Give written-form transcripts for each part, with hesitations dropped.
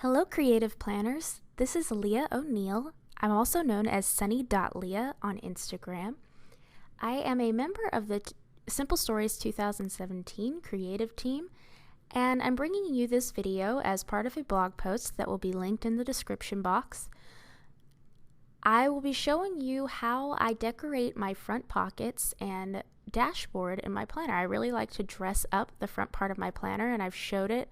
Hello, creative planners. This is Leah O'Neil. I'm also known as sunny.leah on Instagram. I am a member of the Simple Stories 2017 creative team, and I'm bringing you this video as part of a blog post that will be linked in the description box. I will be showing you how I decorate my front pockets and dashboard in my planner. I really like to dress up the front part of my planner, and I've showed it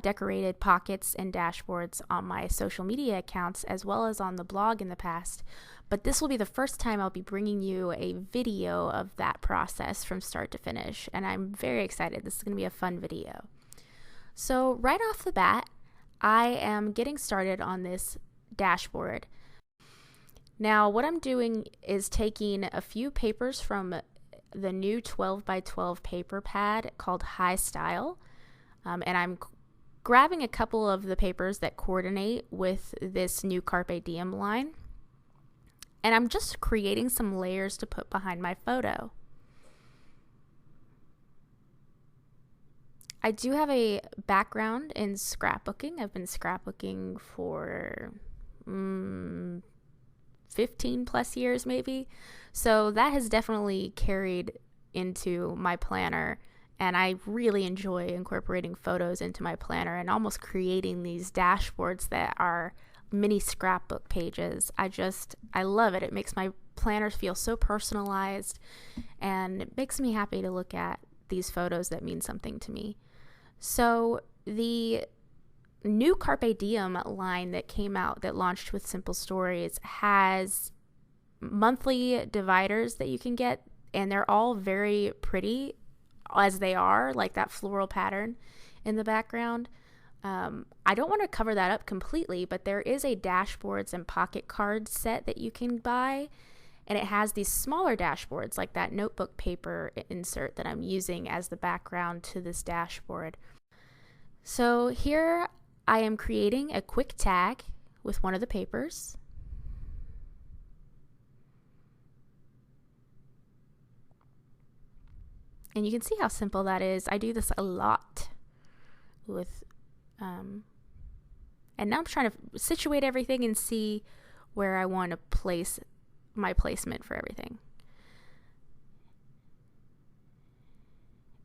decorated pockets and dashboards on my social media accounts as well as on the blog in the past, but this will be the first time I'll be bringing you a video of that process from start to finish, and I'm very excited. This is going to be a fun video. So right off the bat, I am getting started on this dashboard. Now what I'm doing is taking a few papers from the new 12 by 12 paper pad called High Style, and I'm grabbing a couple of the papers that coordinate with this new Carpe Diem line, and I'm just creating some layers to put behind my photo. I do have a background in scrapbooking. I've been scrapbooking for 15 plus years maybe, so that has definitely carried into my planner. And I really enjoy incorporating photos into my planner and almost creating these dashboards that are mini scrapbook pages. I love it. It makes my planners feel so personalized, and it makes me happy to look at these photos that mean something to me. So the new Carpe Diem line that came out, that launched with Simple Stories, has monthly dividers that you can get, and they're all very pretty as they are, like that floral pattern in the background. I don't want to cover that up completely, but there is a dashboards and pocket cards set that you can buy, and it has these smaller dashboards like that notebook paper insert that I'm using as the background to this dashboard. So here I am creating a quick tag with one of the papers. And you can see how simple that is. I do this a lot with, and now I'm trying to situate everything and see where I want to place my placement for everything.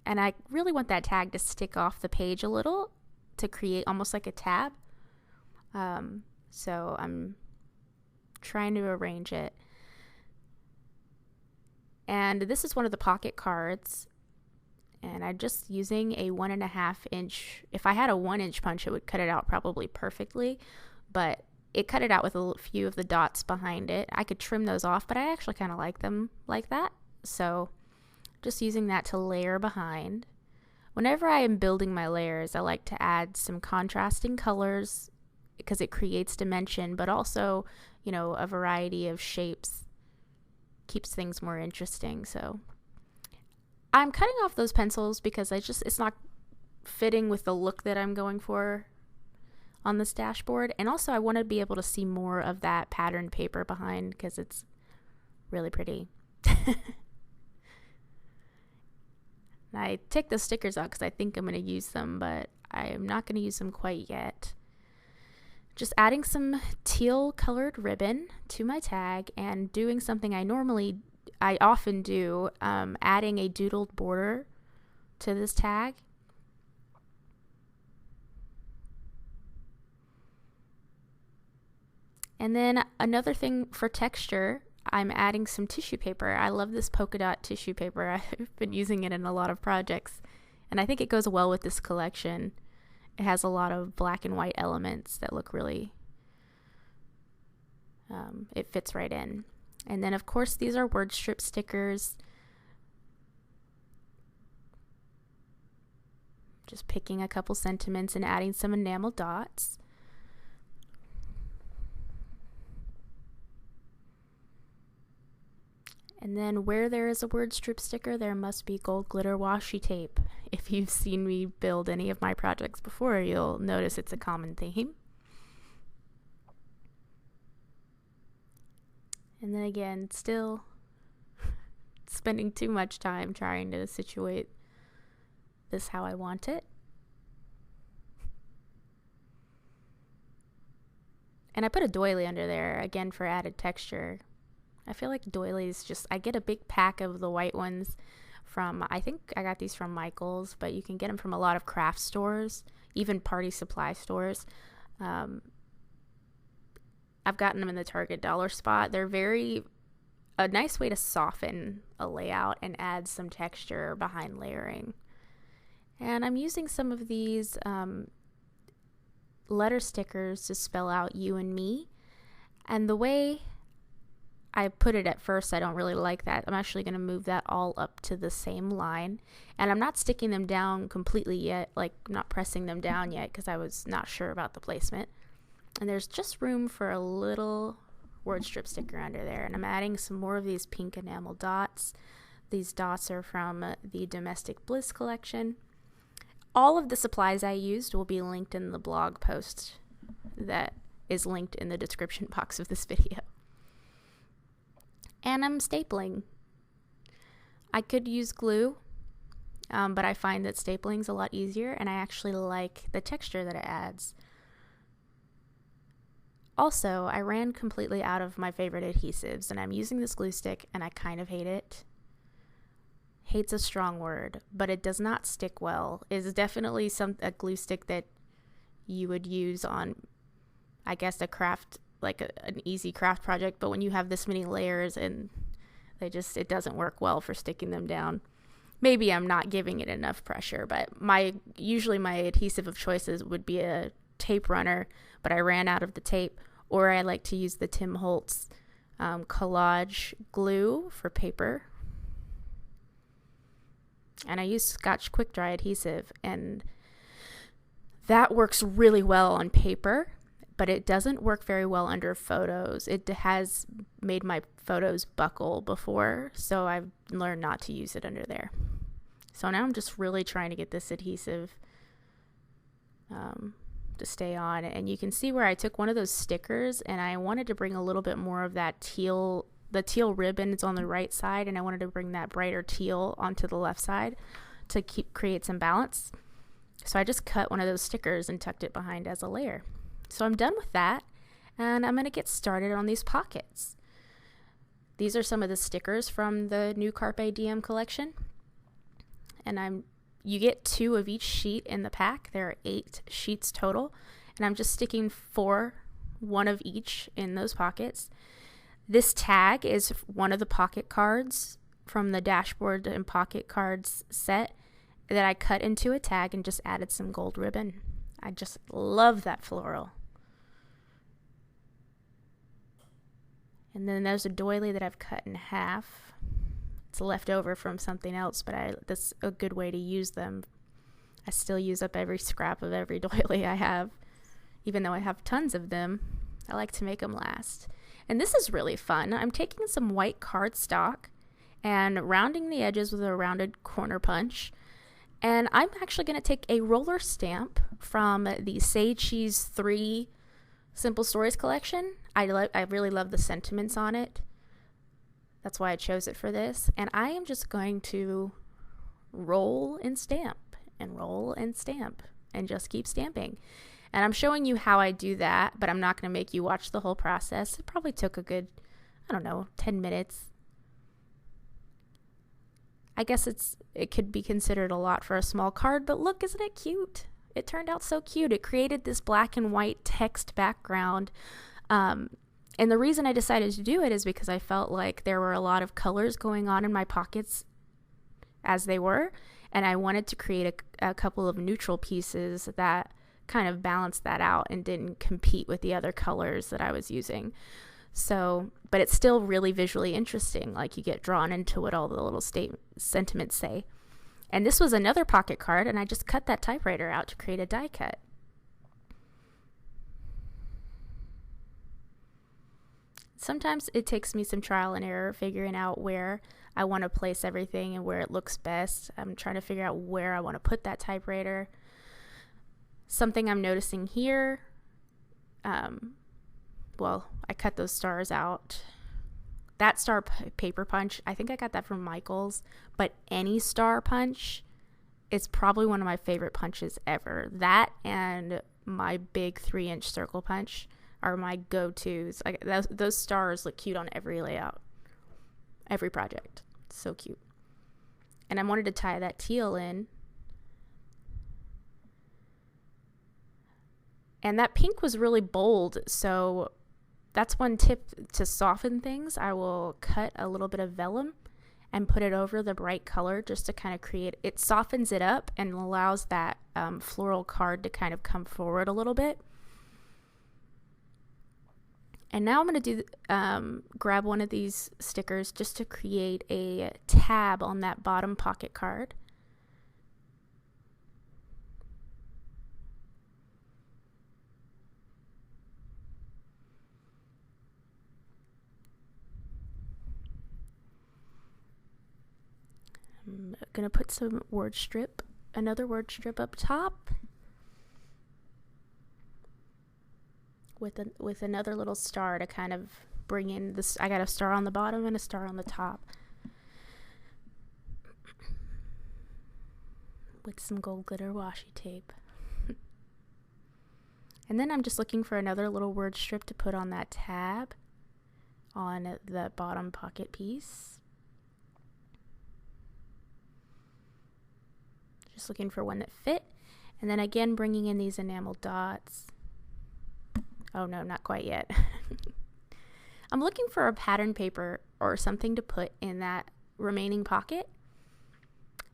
And I really want that tag to stick off the page a little to create almost like a tab. So I'm trying to arrange it. And this is one of the pocket cards. And I'm just using a 1.5 inch. If I had a 1-inch punch, it would cut it out probably perfectly, but it cut it out with a few of the dots behind it. I could trim those off, but I actually kind of like them like that. So just using that to layer behind. Whenever I am building my layers, I like to add some contrasting colors because it creates dimension, but also, you know, a variety of shapes keeps things more interesting. So I'm cutting off those pencils because it's not fitting with the look that I'm going for on this dashboard. And also I want to be able to see more of that patterned paper behind because it's really pretty. I take the stickers out because I think I'm going to use them, but I am not going to use them quite yet. Just adding some teal colored ribbon to my tag and doing something I often do, adding a doodled border to this tag. And then another thing for texture, I'm adding some tissue paper. I love this polka dot tissue paper. I've been using it in a lot of projects, and I think it goes well with this collection. It has a lot of black and white elements that look really, it fits right in. And then of course these are word strip stickers. Just picking a couple sentiments and adding some enamel dots. And then where there is a word strip sticker, there must be gold glitter washi tape. If you've seen me build any of my projects before, you'll notice it's a common theme. And then again, still spending too much time trying to situate this how I want it. And I put a doily under there, again, for added texture. I feel like doilies I get a big pack of the white ones from, I think I got these from Michael's, but you can get them from a lot of craft stores, even party supply stores. I've gotten them in the Target dollar spot. They're a nice way to soften a layout and add some texture behind layering. And I'm using some of these letter stickers to spell out you and me. And the way I put it at first, I don't really like that. I'm actually going to move that all up to the same line. And I'm not sticking them down completely yet, like not pressing them down yet, because I was not sure about the placement. And there's just room for a little word strip sticker under there. And I'm adding some more of these pink enamel dots. These dots are from the Domestic Bliss collection. All of the supplies I used will be linked in the blog post that is linked in the description box of this video. And I'm stapling. I could use glue, but I find that stapling is a lot easier, and I actually like the texture that it adds. Also, I ran completely out of my favorite adhesives, and I'm using this glue stick, and I kind of hate it. Hate's a strong word, but it does not stick well. It's definitely a glue stick that you would use on, I guess, a craft, like an easy craft project, but when you have this many layers and it doesn't work well for sticking them down. Maybe I'm not giving it enough pressure, but usually my adhesive of choices would be a tape runner, but I ran out of the tape, or I like to use the Tim Holtz collage glue for paper. And I use Scotch Quick Dry adhesive, and that works really well on paper, but it doesn't work very well under photos. It has made my photos buckle before, so I've learned not to use it under there. So now I'm just really trying to get this adhesive to stay on. And you can see where I took one of those stickers, and I wanted to bring a little bit more of that teal. The teal ribbon is on the right side, and I wanted to bring that brighter teal onto the left side to create some balance. So I just cut one of those stickers and tucked it behind as a layer. So I'm done with that, and I'm going to get started on these pockets. These are some of the stickers from the new Carpe Diem collection. And you get 2 of each sheet in the pack. There are 8 sheets total, and I'm just sticking 1 of each in those pockets. This tag is one of the pocket cards from the dashboard and pocket cards set that I cut into a tag and just added some gold ribbon. I just love that floral. And then there's a doily that I've cut in half. It's left over from something else, but that's a good way to use them. I still use up every scrap of every doily I have. Even though I have tons of them, I like to make them last. And this is really fun. I'm taking some white cardstock and rounding the edges with a rounded corner punch. And I'm actually going to take a roller stamp from the Say Cheese 3 Simple Stories collection. I really love the sentiments on it. That's why I chose it for this. And I am just going to roll and stamp and roll and stamp and just keep stamping. And I'm showing you how I do that, but I'm not going to make you watch the whole process. It probably took a good, 10 minutes. I guess it could be considered a lot for a small card, but look, isn't it cute? It turned out so cute. It created this black and white text background. And the reason I decided to do it is because I felt like there were a lot of colors going on in my pockets as they were, and I wanted to create a couple of neutral pieces that kind of balanced that out and didn't compete with the other colors that I was using. So, but it's still really visually interesting. Like, you get drawn into what all the little sentiments say. And this was another pocket card, and I just cut that typewriter out to create a die cut. Sometimes it takes me some trial and error figuring out where I want to place everything and where it looks best. I'm trying to figure out where I want to put that typewriter. Something I'm noticing here, I cut those stars out. That star paper punch, I think I got that from Michael's, but any star punch is probably one of my favorite punches ever. That and my big 3-inch circle punch. are my go-tos. Like those stars look cute on every layout, every project. So cute. And I wanted to tie that teal in. And that pink was really bold, so that's one tip to soften things. I will cut a little bit of vellum and put it over the bright color just to kind of create, it softens it up and allows that floral card to kind of come forward a little bit. And now I'm going to do grab one of these stickers just to create a tab on that bottom pocket card. I'm going to put some word strip, another word strip up top with another little star to kind of bring in this. I got a star on the bottom and a star on the top with some gold glitter washi tape. And then I'm just looking for another little word strip to put on that tab on the bottom pocket piece. Just looking for one that fit. And then again, bringing in these enamel dots. Oh no, not quite yet. I'm looking for a pattern paper or something to put in that remaining pocket.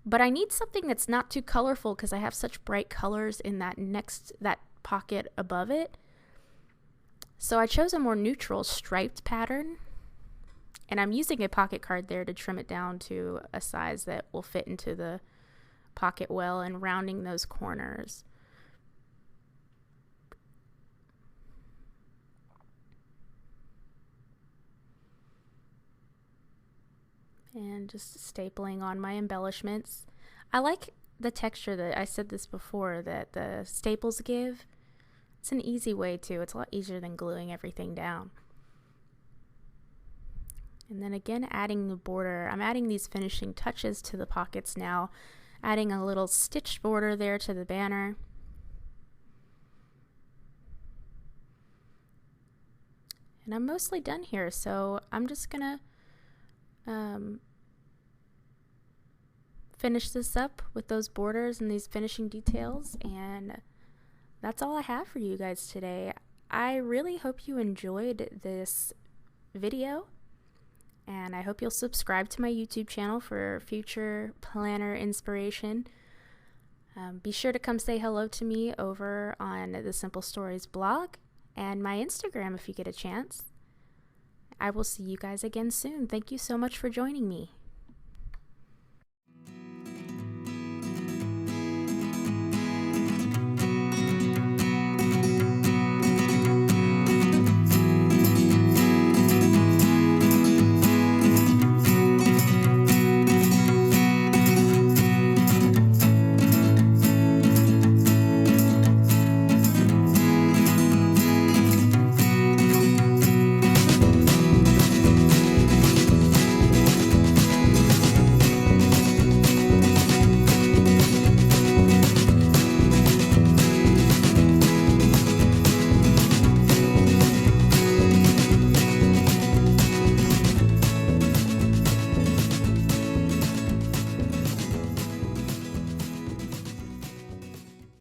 But I need something that's not too colorful because I have such bright colors in that pocket above it. So I chose a more neutral striped pattern. And I'm using a pocket card there to trim it down to a size that will fit into the pocket well and rounding those corners. And just stapling on my embellishments. I like the texture that I said this before that the staples give. It's an easy way to. It's a lot easier than gluing everything down. And then again, adding the border. I'm adding these finishing touches to the pockets now. Adding a little stitched border there to the banner. And I'm mostly done here, so I'm just gonna finish this up with those borders and these finishing details, and that's all I have for you guys today. I really hope you enjoyed this video, and I hope you'll subscribe to my YouTube channel for future planner inspiration. Be sure to come say hello to me over on the Simple Stories blog and my Instagram if you get a chance. I will see you guys again soon. Thank you so much for joining me.